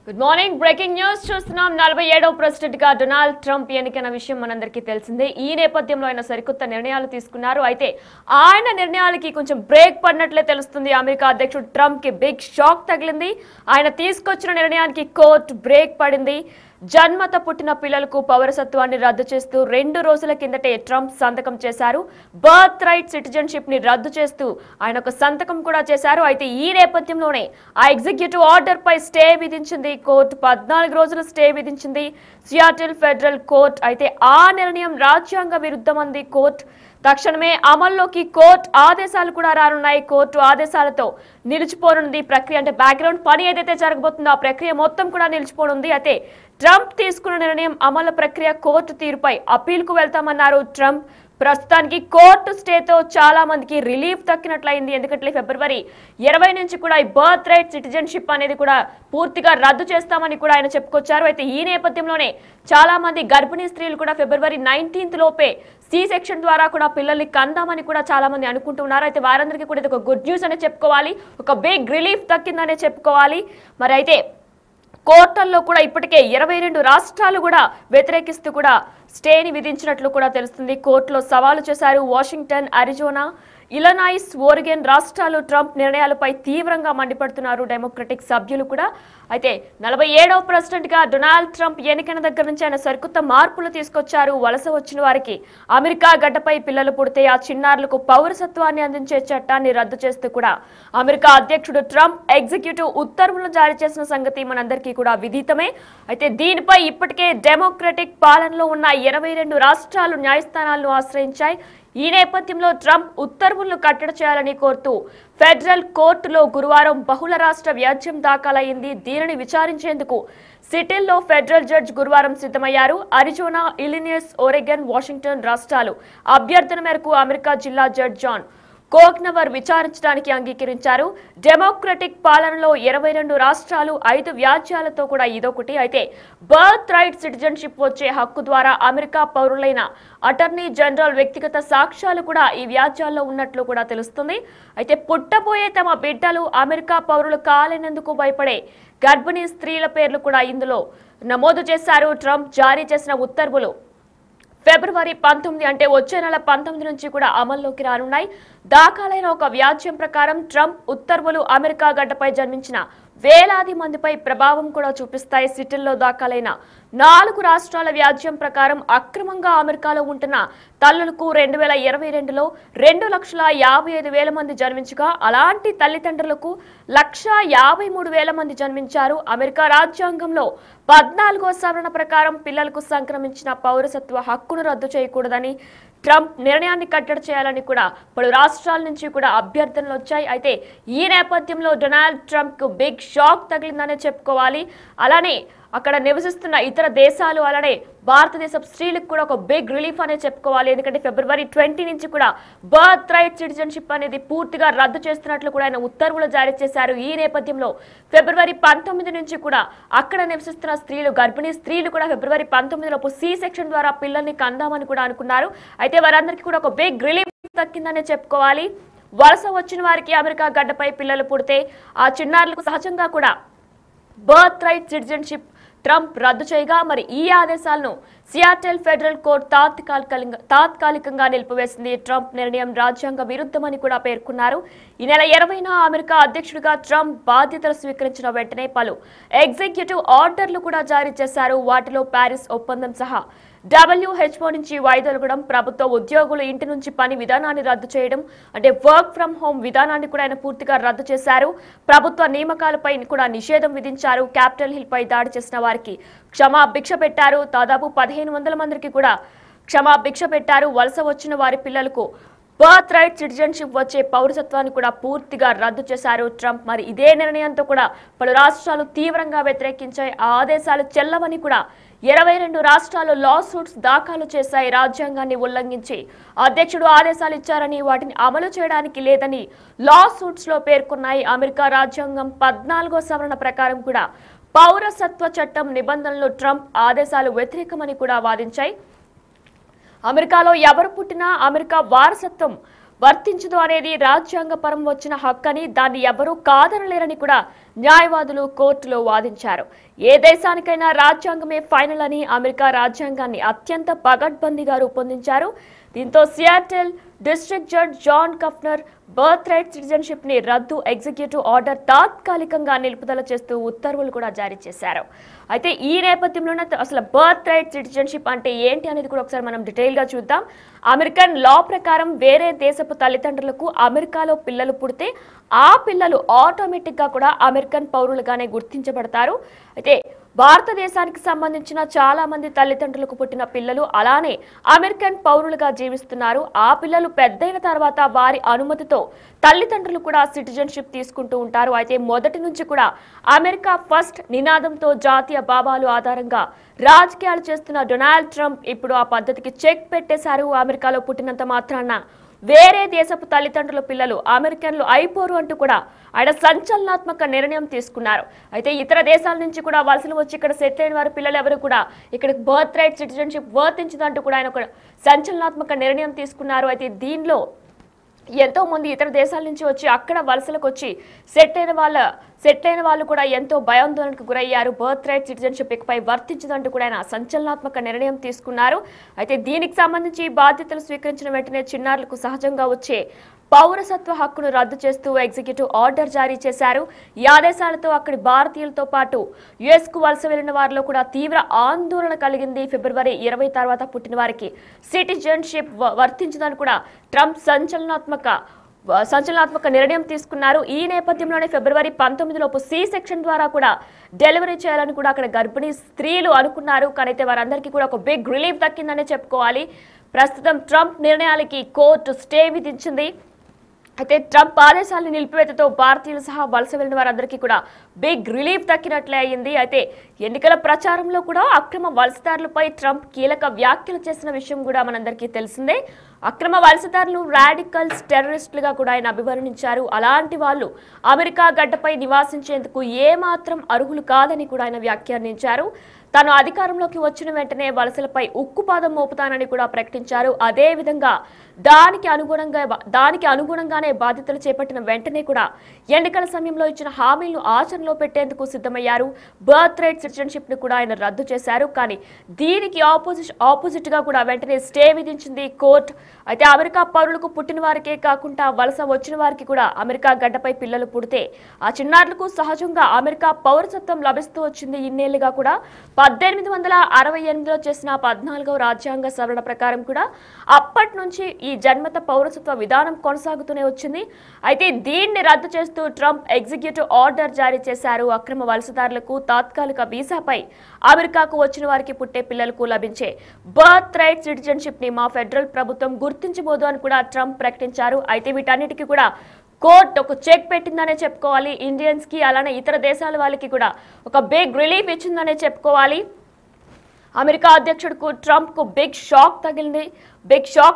Good morning breaking news చూస్తున్నాం 47వ president గా Donald Trump ఎన్నికైన విషయం మనందరికీ తెలిసిందే. ఈ నేపథ్యంలో ఆయన సరికొత్త నిర్ణయాలు తీసుకున్నారు. అయితే ఆయన నిర్ణయాలకి కొంచెం బ్రేక్ పడినట్లే తెలుస్తుంది. అమెరికా అధ్యక్షుడు ట్రంప్ కి బిగ్ షాక్ తగిలింది. ఆయన తీసుకొచ్చిన నిర్ణయానికి కోర్టు బ్రేక్ పడింది. జన్మత పుట్టిన పిల్లలకు పౌరసత్వాన్ని రద్దు చేస్తూ 2 రోజుల కిందటే ట్రంప్ సంతకం చేశారు. బర్త్ రైట్ సిటిజన్షిప్ ని రద్దు చేస్తూ ఆయన ఒక సంతకం కూడా చేశారు. అయితే ఈ నేపథ్యంలోనే ఆ ఎగ్జిక్యూటివ్ ఆర్డర్ పై స్టే విధించింది కోర్టు. 14 రోజుల స్టే విధించింది సియాటిల్ ఫెడరల్ కోర్టు. అయితే ఆ నిర్ణయం రాజ్యాంగ విరుద్ధమంది కోర్టు. తక్షణమే అమల్లోకి కోర్టు ఆదేశాలు కూడా రానున్నాయి. కోర్టు ఆదేశాలతో నిలిచిపోనుంది ప్రక్రియ. అంటే బ్యాక్గ్రౌండ్ పని ఏదైతే జరగబోతుందో ఆ ప్రక్రియ మొత్తం కూడా నిలిచిపోనుంది. అయితే ట్రంప్ తీసుకున్న నిర్ణయం అమలు ప్రక్రియ కోర్టు తీరుపై అప్పీల్కు వెళ్తామన్నారు ట్రంప్. ప్రస్తుతానికి కోర్టు స్టేతో చాలా మందికి రిలీఫ్ దక్కినట్లయింది. ఎందుకంటే ఫిబ్రవరి 20 నుంచి కూడా ఈ బర్త్ రైట్ సిటిజన్షిప్ అనేది కూడా పూర్తిగా రద్దు చేస్తామని కూడా ఆయన చెప్పుకొచ్చారు. అయితే ఈ నేపథ్యంలోనే చాలా మంది గర్భిణీ స్త్రీలు కూడా ఫిబ్రవరి 19 లోపే సి సెక్షన్ ద్వారా కూడా పిల్లల్ని కందామని కూడా చాలా మంది అనుకుంటున్నారు. అయితే వారందరికీ కూడా ఇది ఒక గుడ్ న్యూస్ అనే చెప్పుకోవాలి, ఒక బిగ్ రిలీఫ్ దక్కిందనే చెప్పుకోవాలి. మరి అయితే కోర్టుల్లో కూడా ఇప్పటికే 22 రాష్ట్రాలు కూడా వ్యతిరేకిస్తూ కూడా స్టేని విధించినట్లు కూడా తెలుస్తుంది. కోర్టులో సవాలు చేశారు వాషింగ్టన్, అరిజోనా, ఇలనాయిస్, ఓరిగన్ రాష్ట్రాలు. ట్రంప్ నిర్ణయాలపై తీవ్రంగా మండిపడుతున్నారు డెమోక్రటిక్ సభ్యులు కూడా. అయితే 47వ ప్రెసిడెంట్ గా డొనాల్డ్ ట్రంప్ ఎన్నికైన దగ్గర నుంచి ఆయన సరికొత్త మార్పులు తీసుకొచ్చారు. వలస వచ్చిన వారికి అమెరికా గడ్డపై పిల్లలు పుడితే ఆ చిన్నారులకు పౌరసత్వాన్ని అందించే చట్టాన్ని రద్దు చేస్తూ కూడా అమెరికా అధ్యక్షుడు ట్రంప్ ఎగ్జిక్యూటివ్ ఉత్తర్వులను జారీ చేసిన సంగతి మనందరికీ కూడా విదితమే. అయితే దీనిపై ఇప్పటికే డెమోక్రటిక్ పాలనలో ఉన్న 22 రాష్ట్రాలు న్యాయస్థానాలను ఆశ్రయించాయి. ఈ నేపథ్యంలో ట్రంప్ ఉత్తర్వులను కట్టడి చేయాలని కోరుతూ ఫెడరల్ కోర్టులో గురువారం బహుళ రాష్ట్ర వ్యాజ్యం దాఖలైంది. దీనిని విచారించేందుకు సిటిల్లో ఫెడరల్ జడ్జి గురువారం సిద్ధమయ్యారు. అరిజోనా, ఇలినాయిస్, ఓరెగన్, వాషింగ్టన్ రాష్ట్రాలు అభ్యర్థన మేరకు అమెరికా జిల్లా జడ్జి జాన్ కోగ్నవర్ విచారించడానికి అంగీకరించారు. డెమోక్రటిక్ పాలనలో 22 రాష్ట్రాలు 5 వ్యాజ్యాలతో కూడా ఇదొకటి. అయితే బర్త్ రైట్ సిటిజన్షిప్ వచ్చే హక్కు ద్వారా అమెరికా పౌరులైన అటార్నీ జనరల్ వ్యక్తిగత సాక్ష్యాలు కూడా ఈ వ్యాజ్యాల్లో ఉన్నట్లు కూడా తెలుస్తుంది. అయితే పుట్టబోయే తమ బిడ్డలు అమెరికా పౌరులు కాలేనందుకు భయపడే గర్భిణీ స్త్రీల పేర్లు కూడా ఇందులో నమోదు చేశారు. ట్రంప్ జారీ చేసిన ఉత్తర్వులు ఫిబ్రవరి 19 అంటే వచ్చే నెల 19 నుంచి కూడా అమల్లోకి రానున్నాయి. దాఖలైన ఒక వ్యాజ్యం ప్రకారం ట్రంప్ ఉత్తర్వులు అమెరికా గడ్డపై జన్మించిన వేలాది మందిపై ప్రభావం కూడా చూపిస్తాయి. సిటిల్లో దాఖలైన 4 రాష్ట్రాల వ్యాజ్యం ప్రకారం అక్రమంగా అమెరికాలో ఉంటున్న తల్లులకు 2022లో 2,55,000 మంది జన్మించగా అలాంటి తల్లిదండ్రులకు 1,53,000 మంది జన్మించారు. అమెరికా రాజ్యాంగంలో 14వ సవరణ ప్రకారం పిల్లలకు సంక్రమించిన పౌరసత్వ హక్కును రద్దు చేయకూడదని ట్రంప్ నిర్ణయాన్ని కట్టడి చేయాలని కూడా పలు రాష్ట్రాల నుంచి కూడా అభ్యర్థనలు వచ్చాయి. అయితే ఈ నేపథ్యంలో డొనాల్డ్ ట్రంప్ కు బిగ్ షాక్ తగిలిందనే చెప్పుకోవాలి. అలానే అక్కడ నివసిస్తున్న ఇతర దేశాలు అలానే భారతదేశ స్త్రీలకు కూడా ఒక బిగ్ రిలీఫ్ అనే చెప్పుకోవాలి. ఎందుకంటే ఫిబ్రవరి 20 నుంచి కూడా బర్త్ రైట్ సిటిజన్షిప్ అనేది పూర్తిగా రద్దు చేస్తున్నట్లు కూడా ఆయన ఉత్తర్వులు జారీ చేశారు. ఈ నేపథ్యంలో ఫిబ్రవరి 19 నుంచి కూడా అక్కడ నివసిస్తున్న స్త్రీలు, గర్భిణీ స్త్రీలు కూడా ఫిబ్రవరి 19 లోపు సి సెక్షన్ ద్వారా పిల్లల్ని కందామని కూడా అనుకున్నారు. అయితే వారందరికీ కూడా ఒక బిగ్ రిలీఫ్ దక్కిందనే చెప్పుకోవాలి. వలస వచ్చిన వారికి అమెరికా గడ్డపై పిల్లలు పుడితే ఆ చిన్నారులకు సహజంగా కూడా బర్త్ రైట్ సిటిజన్షిప్ ట్రంప్ రద్దు చేయగా మరి ఈ ఆదేశాలను సియాటిల్ ఫెడరల్ కోర్టు తాత్కాలికంగా నిలిపివేసింది. ట్రంప్ నిర్ణయం రాజ్యాంగ విరుద్ధమని కూడా పేర్కొన్నారు. ఈ నెల 20న అమెరికా అధ్యక్షుడిగా ట్రంప్ బాధ్యతలు స్వీకరించిన వెంటనే పలు ఎగ్జిక్యూటివ్ ఆర్డర్లు కూడా జారీ చేశారు. వాటిలో ప్యారిస్ ఒప్పందం సహా WHO నుంచి వైదొలగడం, ప్రభుత్వ ఉద్యోగులు ఇంటి నుంచి పని విధానాన్ని రద్దు చేయడం, అంటే వర్క్ ఫ్రం హోమ్ విధానాన్ని కూడా ఆయన పూర్తిగా రద్దు చేశారు. ప్రభుత్వ నియామకాలపై కూడా నిషేధం విధించారు. క్యాపిటల్ హిల్ పై దాడి చేసిన వారికి క్షమాభిక్ష పెట్టారు. దాదాపు 1,500 మందికి కూడా క్షమాభిక్ష పెట్టారు. వలస వచ్చిన వారి పిల్లలకు బర్త్ రైట్ సిటిజన్షిప్ వచ్చే పౌరసత్వాన్ని కూడా పూర్తిగా రద్దు చేశారు ట్రంప్. మరి ఇదే నిర్ణయంతో కూడా పలు రాష్ట్రాలు తీవ్రంగా వ్యతిరేకించాయి. ఆ ఆదేశాలు చెల్లవని కూడా 22 రాష్ట్రాలు లా సూట్స్ దాఖలు చేశాయి. రాజ్యాంగాన్ని ఉల్లంఘించి అధ్యక్షుడు ఆదేశాలు ఇచ్చారని వాటిని అమలు చేయడానికి లేదని లా సూట్స్ లో పేర్కొన్నాయి. అమెరికా రాజ్యాంగం 14వ సవరణ ప్రకారం కూడా పౌరసత్వ చట్టం నిబంధనలు ట్రంప్ ఆదేశాలు వ్యతిరేకమని కూడా వాదించాయి. అమెరికాలో ఎవరు పుట్టినా అమెరికా వారసత్వం వర్తించదు అనేది రాజ్యాంగపరం వచ్చిన హక్కని దాన్ని ఎవరూ కాదనలేరని కూడా న్యాయవాదులు కోర్టులో వాదించారు. ఏ దేశానికైనా రాజ్యాంగమే ఫైనల్ అని అమెరికా రాజ్యాంగాన్ని అత్యంత పగడ్బందీగా రూపొందించారు. దీంతో Seattle district judge John Coughenour birthright citizenship ని రద్దు ఎగ్జిక్యూటివ్ ఆర్డర్ తాత్కాలికంగా నిలుపుదల చేస్తూ ఉత్తర్వులు కూడా జారీ చేశారు. అయితే ఈ నేపథ్యంలోనే అసలు బర్త్ రైట్ సిటిజన్షిప్ అంటే ఏంటి అనేది కూడా ఒకసారి మనం డీటెయిల్ గా చూద్దాం. అమెరికన్ లా ప్రకారం వేరే దేశపు తల్లిదండ్రులకు అమెరికాలో పిల్లలు పుడితే ఆ పిల్లలు ఆటోమేటిక్ గా కూడా అమెరికన్ పౌరులుగానే గుర్తించబడతారు. అయితే భారతదేశానికి సంబంధించిన చాలా మంది తల్లిదండ్రులకు పుట్టిన పిల్లలు అలానే అమెరికన్ పౌరులుగా జీవిస్తున్నారు. ఆ పిల్లలు పెద్దయిన తర్వాత వారి అనుమతితో తల్లిదండ్రులు కూడా సిటిజన్షిప్ తీసుకుంటూ ఉంటారు. అయితే మొదటి నుంచి కూడా అమెరికా ఫస్ట్ నినాదంతో జాతీయ భావాలు ఆధారంగా రాజకీయాలు చేస్తున్న డొనాల్డ్ ట్రంప్ ఇప్పుడు ఆ పద్ధతికి చెక్ పెట్టేశారు. అమెరికాలో పుట్టినంత మాత్రాన వేరే దేశపు తల్లిదండ్రుల పిల్లలు అమెరికన్లు అయిపోరు అంటూ కూడా ఆయన సంచలనాత్మక నిర్ణయం తీసుకున్నారు. అయితే ఇతర దేశాల నుంచి కూడా వలసలు వచ్చి ఇక్కడ సెటిల్ అయిన వారి పిల్లలు ఎవరు కూడా ఇక్కడ బర్త్ రైట్ సిటిజన్షిప్ వర్తించదంటూ కూడా ఆయన ఒక సంచలనాత్మక నిర్ణయం తీసుకున్నారు. అయితే దీనిలో ఎంతో మంది ఇతర దేశాల నుంచి వచ్చి అక్కడ వలసలకు వచ్చి సెట్ అయిన వాళ్ళు కూడా ఎంతో భయాందోళనకు గురయ్యారు. బర్త్ రైట్ సిటిజన్షిప్ ఇకపై వర్తించదంటూ కూడా ఆయన సంచలనాత్మక నిర్ణయం తీసుకున్నారు. అయితే దీనికి సంబంధించి బాధ్యతలు స్వీకరించిన వెంటనే చిన్నారులకు సహజంగా వచ్చే పౌరసత్వ హక్కును రద్దు చేస్తూ ఎగ్జిక్యూటివ్ ఆర్డర్ జారీ చేశారు. ఈ ఆదేశాలతో అక్కడి భారతీయులతో పాటు యుఎస్ కు వలస వెళ్లిన వారిలో కూడా తీవ్ర ఆందోళన కలిగింది. ఫిబ్రవరి 20 తర్వాత పుట్టిన వారికి సిటిజన్షిప్ వర్తించదని కూడా ట్రంప్ సంచలనాత్మక నిర్ణయం తీసుకున్నారు. ఈ నేపథ్యంలోనే ఫిబ్రవరి 19లోపు సి సెక్షన్ ద్వారా కూడా డెలివరీ చేయాలని కూడా అక్కడ గర్భిణీ స్త్రీలు అనుకున్నారు. కానీ అయితే వారందరికీ కూడా ఒక బిగ్ రిలీఫ్ దక్కిందనే చెప్పుకోవాలి. ప్రస్తుతం ట్రంప్ నిర్ణయాలకి కోర్టు స్టే విధించింది. అయితే ట్రంప్ ఆదేశాలను నిలిపివేతతో భారతీయులు సహా వలస వెళ్లిన వారందరికీ కూడా బిగ్ రిలీఫ్ దక్కినట్లే అయింది. అయితే ఎన్నికల ప్రచారంలో కూడా అక్రమ వలసదారులపై ట్రంప్ కీలక వ్యాఖ్యలు చేసిన విషయం కూడా మనందరికీ తెలిసిందే. అక్రమ వలసదారులు రాడికల్స్ టెర్రరిస్టులుగా కూడా ఆయన అభివర్ణించారు. అలాంటి వాళ్ళు అమెరికా గడ్డపై నివాసించేందుకు ఏమాత్రం అర్హులు కాదని కూడా ఆయన వ్యాఖ్యానించారు. తాను అధికారంలోకి వచ్చిన వెంటనే వలసలపై ఉక్కుపాదం మోపుతానని కూడా ప్రకటించారు. అదే విధంగా దానికి అనుగుణంగానే బాధ్యతలు చేపట్టిన వెంటనే కూడా ఎన్నికల సమయంలో ఇచ్చిన హామీలను ఆచరణలో పెట్టేందుకు సిద్ధమయ్యారు. బర్త్ రైట్ సిటిజన్షిప్ ని కూడా ఆయన రద్దు చేశారు. కానీ దీనికి ఆపోజిట్ గా కూడా వెంటనే స్టే విధించింది కోర్టు. అయితే అమెరికా పౌరులకు పుట్టిన వారికే కాకుండా వలస వచ్చిన వారికి కూడా అమెరికా గడ్డపై పిల్లలు పుడితే ఆ చిన్నారులకు సహజంగా అమెరికా పౌరసత్వం లభిస్తూ వచ్చింది. ఇన్నేళ్లుగా కూడా 1868లో చేసిన 14వ రాజ్యాంగ సవరణ ప్రకారం కూడా అప్పటి నుంచి ఈ జన్మత పౌరసత్వ విధానం కొనసాగుతూనే వచ్చింది. అయితే దీన్ని రద్దు చేస్తూ ట్రంప్ ఎగ్జిక్యూటివ్ ఆర్డర్ జారీ చేశారు. అక్రమ వలసదారులకు తాత్కాలిక వీసాపై అమెరికాకు వచ్చిన వారికి పుట్టే పిల్లలకు లభించే బర్త్ రైట్ సిటిజన్షిప్ ని మా ఫెడరల్ ప్రభుత్వం గుర్తించబోదు అని కూడా ట్రంప్ ప్రకటించారు. అయితే వీటన్నిటికీ కూడా కోర్టు ఒక చెక్ పెట్టిందనే చెప్పుకోవాలి. ఇండియన్స్ కి అలానే ఇతర దేశాల వాళ్ళకి కూడా ఒక బిగ్ రిలీఫ్ ఇచ్చిందనే చెప్పుకోవాలి. అమెరికా అధ్యక్షుడు ట్రంప్ కు బిగ్ షాక్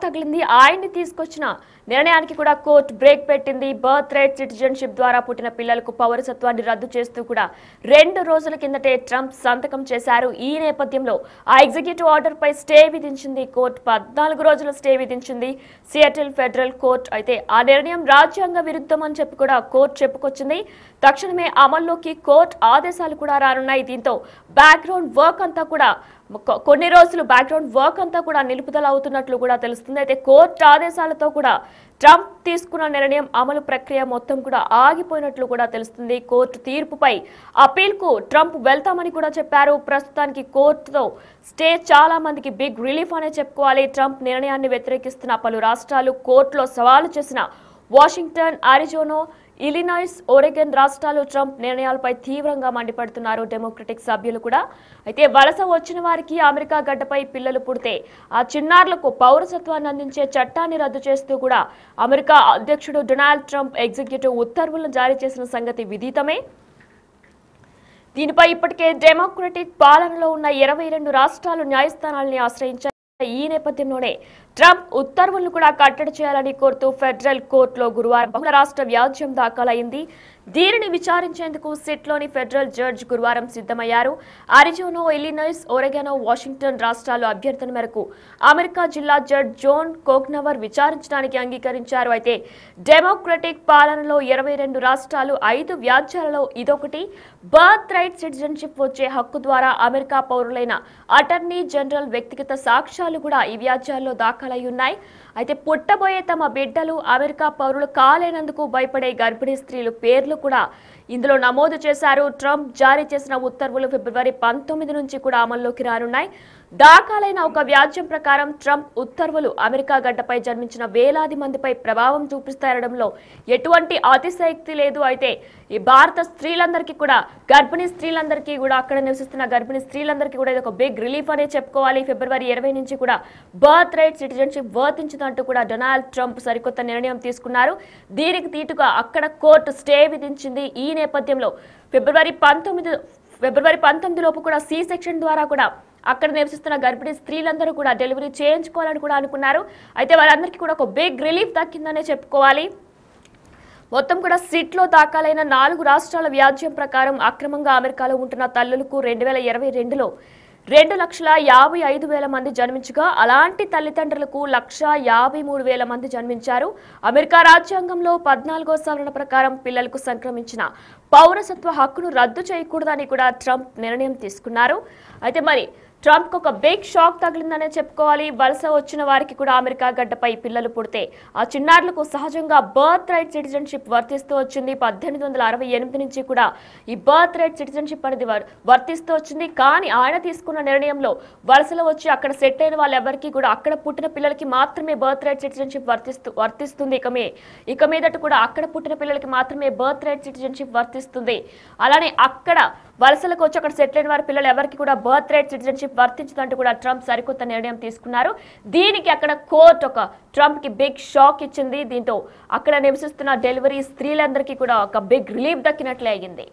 తగిలింది. ఆయన్ని తీసుకొచ్చిన నిర్ణయానికి కూడా కోర్టు బ్రేక్ పెట్టింది. బర్త్ రైట్ సిటిజన్షిప్ ద్వారా పుట్టిన పిల్లలకు పౌరసత్వాన్ని రద్దు చేస్తూ కూడా 2 రోజుల కిందటే ట్రంప్ సంతకం చేశారు. ఈ నేపథ్యంలో ఆ ఎగ్జిక్యూటివ్ ఆర్డర్ పై స్టే విధించింది కోర్టు. 14 రోజుల స్టే విధించింది సియాటిల్ ఫెడరల్ కోర్టు. అయితే ఆ నిర్ణయం రాజ్యాంగ విరుద్ధం అని చెప్పి కూడా కోర్టు చెప్పుకొచ్చింది. తక్షణమే అమల్లోకి కోర్టు ఆదేశాలు కూడా రానున్నాయి. దీంతో బ్యాక్గ్రౌండ్ వర్క్ అంతా కూడా నిలుపుదల అవుతున్నట్లు కూడా తెలుస్తుంది. అయితే కోర్టు ఆదేశాలతో కూడా ట్రంప్ తీసుకున్న నిర్ణయం అమలు ప్రక్రియ మొత్తం కూడా ఆగిపోయినట్లు కూడా తెలుస్తుంది. కోర్టు తీర్పుపై అపీల్ కు ట్రంప్ వెళ్తామని కూడా చెప్పారు. ప్రస్తుతానికి కోర్టుతో స్టే చాలా మందికి బిగ్ రిలీఫ్ అనే చెప్పుకోవాలి. ట్రంప్ నిర్ణయాన్ని వ్యతిరేకిస్తున్న పలు రాష్ట్రాలు కోర్టులో సవాలు చేసిన వాషింగ్టన్, అరిజోనా, ఇలినాయిస్, ఒరెగన్ రాష్ట్రాలు ట్రంప్ నిర్ణయాలపై తీవ్రంగా మండిపడుతున్నారు. డెమోక్రటిక్ సభ్యులు కూడా. అయితే వలస వచ్చిన వారికి అమెరికా గడ్డపై పిల్లలు పుడితే ఆ చిన్నారులకు పౌరసత్వాన్ని అందించే చట్టాన్ని రద్దు చేస్తూ కూడా అమెరికా అధ్యక్షుడు డొనాల్డ్ ట్రంప్ ఎగ్జిక్యూటివ్ ఉత్తర్వులను జారీ చేసిన సంగతి విదితమే. దీనిపై ఇప్పటికే డెమోక్రటిక్ పాలనలో ఉన్న 22 రాష్ట్రాలు న్యాయస్థానాల్ని ఆశ్రయించాయి. ఈ నేపథ్యంలోనే ట్రంప్ ఉత్తర్వులను కూడా కట్టడి చేయాలని కోరుతూ ఫెడరల్ కోర్టులో గురువారం బహుళ రాష్ట్ర వ్యాజ్యం దాఖలైంది. దీనిని విచారించేందుకు సిట్లోని ఫెడరల్ జడ్జి గురువారం సిద్ధమయ్యారు. అరిజోనా, ఇల్లినాయిస్, ఒరెగానో, వాషింగ్టన్ రాష్ట్రాల అభ్యర్థన మేరకు అమెరికా జిల్లా జడ్జి జోన్ కోగ్నవర్ విచారించడానికి అంగీకరించారు. అయితే డెమోక్రటిక్ పాలనలో 22 రాష్ట్రాలు 5 వ్యాజ్యాలలో ఇదొకటి. బర్త్ రైట్ సిటిజన్షిప్ వచ్చే హక్కు ద్వారా అమెరికా పౌరులైన అటార్నీ జనరల్ వ్యక్తిగత సాక్ష్యాలు కూడా ఈ వ్యాజ్యాల్లో దాఖలై ఉన్నాయి. అయితే పుట్టబోయే తమ బిడ్డలు అమెరికా పౌరులు కాలేనందుకు భయపడే గర్భిణీ స్త్రీలు పేర్లు కూడా ఇందులో నమోదు చేశారు. ట్రంప్ జారీ చేసిన ఉత్తర్వులు ఫిబ్రవరి 19 నుంచి కూడా అమల్లోకి రానున్నాయి. దాఖలైన ఒక వ్యాజ్యం ప్రకారం ట్రంప్ ఉత్తర్వులు అమెరికా గడ్డపై జన్మించిన వేలాది మందిపై ప్రభావం చూపిస్తారనడంలో ఎటువంటి అతిశయోక్తి లేదు. అయితే ఈ భారత స్త్రీలందరికీ కూడా, గర్భిణీ స్త్రీలందరికీ కూడా, అక్కడ నివసిస్తున్న గర్భిణీ స్త్రీలందరికీ కూడా ఇది ఒక బిగ్ రిలీఫ్ అనే చెప్పుకోవాలి. ఫిబ్రవరి 20 నుంచి కూడా బర్త్ రైట్ సిటిజన్షిప్ వర్తించదంటూ కూడా డొనాల్డ్ ట్రంప్ సరికొత్త నిర్ణయం తీసుకున్నారు. దీనికి తీటుగా అక్కడ కోర్టు స్టే విధించింది. ఈ నేపథ్యంలో ఫిబ్రవరి 19 లోపు కూడా సి సెక్షన్ ద్వారా కూడా అక్కడ నివసిస్తున్న గర్భిణీ స్త్రీలందరూ కూడా డెలివరీ చేయించుకోవాలని కూడా అనుకున్నారు. అయితే వారందరికీ కూడా ఒక బిగ్ రిలీఫ్ దక్కిందనే చెప్పుకోవాలి. మొత్తం కూడా సిట్లో దాఖలైన 4 రాష్ట్రాల వ్యాజ్యం ప్రకారం అక్రమంగా అమెరికాలో ఉంటున్న తల్లులకు 2022లో 2,55,000 మంది జన్మించగా అలాంటి తల్లిదండ్రులకు 1,53,000 మంది జన్మించారు. అమెరికా రాజ్యాంగంలో 14వ సవరణ ప్రకారం పిల్లలకు సంక్రమించిన పౌరసత్వ హక్కును రద్దు చేయకూడదని కూడా ట్రంప్ నిర్ణయం తీసుకున్నారు. అయితే మరి ట్రంప్ ఒక బిగ్ షాక్ తగిలిందనే చెప్పుకోవాలి. వలస వచ్చిన వారికి కూడా అమెరికా గడ్డపై పిల్లలు పుడితే ఆ చిన్నారులకు సహజంగా బర్త్ రైట్ సిటిజన్షిప్ వర్తిస్తూ వచ్చింది. 1868 నుంచి కూడా ఈ బర్త్ రైట్ సిటిజన్షిప్ అనేది వర్తిస్తూ వచ్చింది. కానీ ఆయన తీసుకున్న నిర్ణయంలో వలసలో వచ్చి అక్కడ సెట్ అయిన వాళ్ళెవరికి కూడా అక్కడ పుట్టిన పిల్లలకి మాత్రమే బర్త్ రైట్ సిటిజన్షిప్ వర్తిస్తుంది. ఇక మీదట కూడా అక్కడ పుట్టిన పిల్లలకి మాత్రమే బర్త్ రైట్ సిటిజన్షిప్ వర్తిస్తుంది. అలానే అక్కడ వలసలకు వచ్చి అక్కడ సెటిల్ అయిన వారి పిల్లలు ఎవరికి కూడా బర్త్ రైట్ సిటిజన్షిప్ వర్తించదంటూ కూడా ట్రంప్ సరికొత్త నిర్ణయం తీసుకున్నారు. దీనికి అక్కడ కోర్టు ఒక ట్రంప్ కి బిగ్ షాక్ ఇచ్చింది. దీంతో అక్కడ నివసిస్తున్న డెలివరీ స్త్రీలందరికీ కూడా ఒక బిగ్ రిలీఫ్ దక్కినట్లే అయ్యింది.